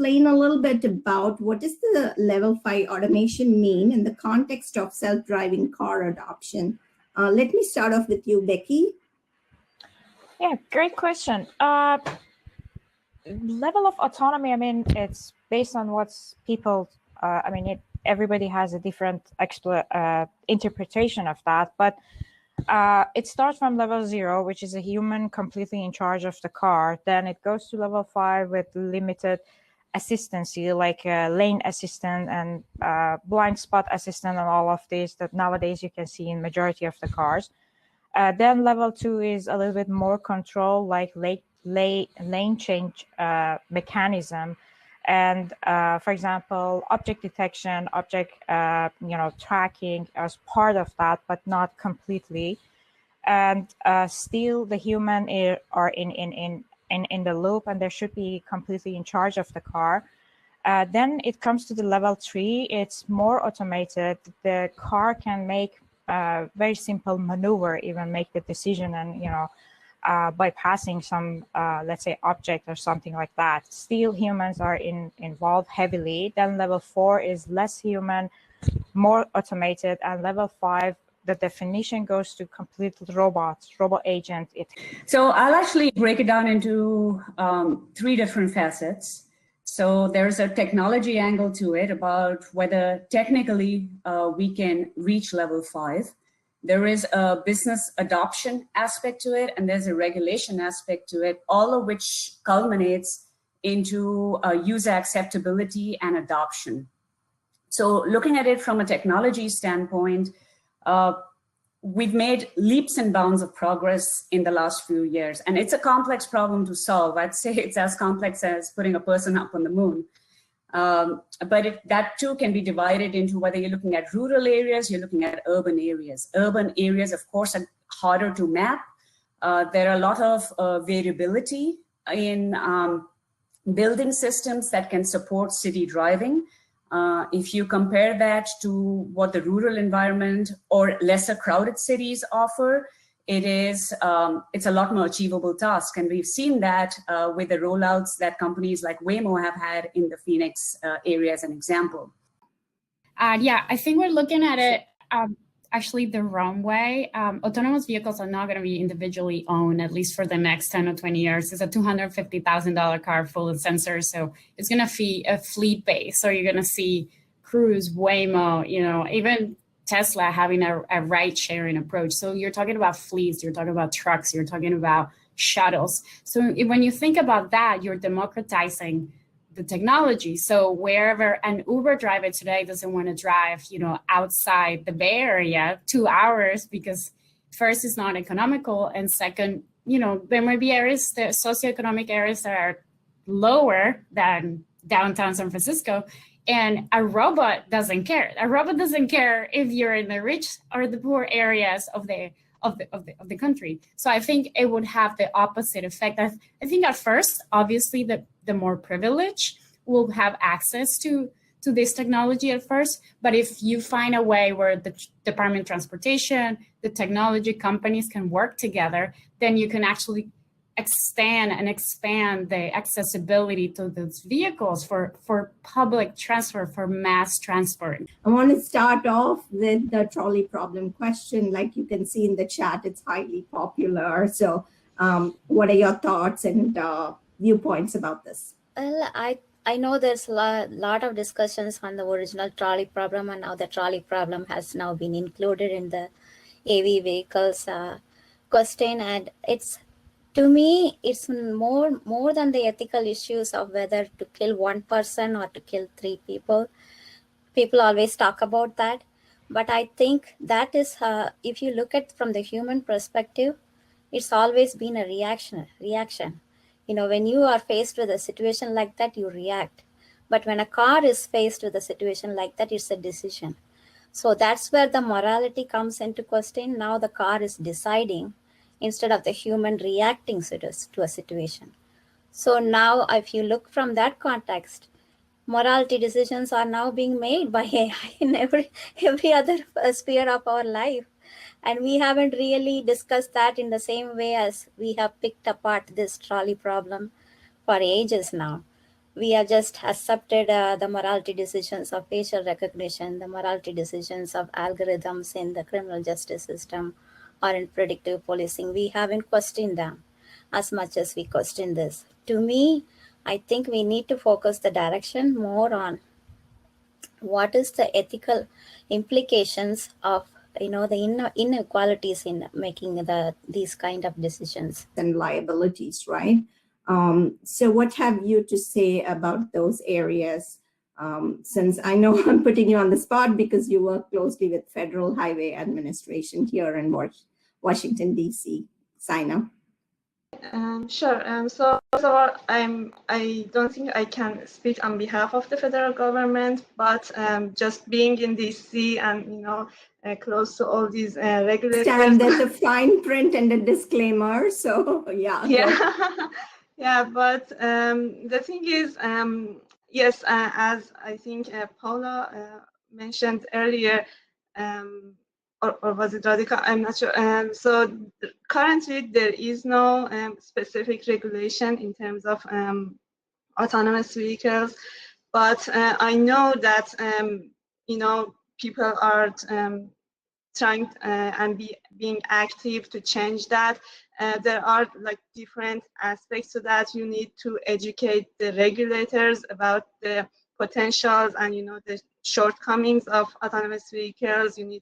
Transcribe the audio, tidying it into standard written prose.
explain a little bit about what does the level 5 automation mean in the context of self-driving car adoption? Let me start off with you, Becky. Yeah, great question. Level of autonomy, I mean, it's based on what's people, everybody has a different interpretation of that, but it starts from level 0, which is a human completely in charge of the car. Then it goes to level 5 with limited assistancy, like lane assistant and blind spot assistant and all of these that nowadays you can see in majority of the cars. Then level 2 is a little bit more control, like lane change mechanism. And for example, object detection, object tracking as part of that, but not completely. And still, the human are in the loop, and they should be completely in charge of the car. Then it comes to the level 3. It's more automated. The car can make very simple maneuver, even make the decision, and bypassing some, let's say, object or something like that. Still, humans are involved heavily. Then level 4 is less human, more automated, and level 5, the definition goes to complete robot agent. So I'll actually break it down into 3 different facets. So there's a technology angle to it about whether technically we can reach level 5. There is a business adoption aspect to it, and there's a regulation aspect to it, all of which culminates into user acceptability and adoption. So looking at it from a technology standpoint, we've made leaps and bounds of progress in the last few years, and it's a complex problem to solve. I'd say it's as complex as putting a person up on the moon. But that too can be divided into whether you're looking at rural areas, you're looking at urban areas. Urban areas, of course, are harder to map. There are a lot of variability in building systems that can support city driving. If you compare that to what the rural environment or lesser crowded cities offer, it's a lot more achievable task. And we've seen that with the rollouts that companies like Waymo have had in the Phoenix area as an example. Yeah, I think we're looking at it actually the wrong way. Autonomous vehicles are not going to be individually owned, at least for the next 10 or 20 years. It's a $250,000 car full of sensors. So it's going to be a fleet base. So you're going to see Cruise, Waymo, even Tesla having a ride sharing approach. So you're talking about fleets, you're talking about trucks, you're talking about shuttles. So when you think about that, you're democratizing the technology. So wherever an Uber driver today doesn't want to drive, outside the Bay Area 2 hours, because first, it's not economical, and second, there might be areas, the socioeconomic areas that are lower than downtown San Francisco, and a robot doesn't care. A robot doesn't care if you're in the rich or the poor areas of the country. So I think it would have the opposite effect. I think at first, obviously, the more privileged will have access to this technology at first. But if you find a way where the Department of Transportation, the technology companies can work together, then you can actually extend and expand the accessibility to those vehicles for public transfer, for mass transport. I want to start off with the trolley problem question. Like you can see in the chat, it's highly popular. So what are your thoughts and viewpoints about this? Well, I know there's a lot of discussions on the original trolley problem, and now the trolley problem has now been included in the AV vehicles question. And to me, it's more than the ethical issues of whether to kill one person or to kill 3 people. People always talk about that. But I think that is, if you look at from the human perspective, it's always been a reaction. When you are faced with a situation like that, you react. But when a car is faced with a situation like that, it's a decision. So that's where the morality comes into question. Now the car is deciding instead of the human reacting to a situation. So now if you look from that context, morality decisions are now being made by AI in every other sphere of our life. And we haven't really discussed that in the same way as we have picked apart this trolley problem for ages now. we are just accepted the morality decisions of facial recognition, the morality decisions of algorithms in the criminal justice system or in predictive policing. We haven't questioned them as much as we question this. To me, I think we need to focus the direction more on what is the ethical implications of the inequalities in making these kind of decisions and liabilities, right? So what have you to say about those areas? Since I know I'm putting you on the spot because you work closely with Federal Highway Administration here in Washington, D.C. Saina. Sure. So first of all, I don't think I can speak on behalf of the federal government, but just being in DC and close to all these regulators. Understand that the fine print and the disclaimer. So yeah. Yeah, yeah. But the thing is, yes, as I think Paula mentioned earlier. Or was it Radhika? I'm not sure. So currently there is no specific regulation in terms of autonomous vehicles, but I know that people are trying and being active to change that. There are like different aspects to that. You need to educate the regulators about the potentials and the shortcomings of autonomous vehicles. You need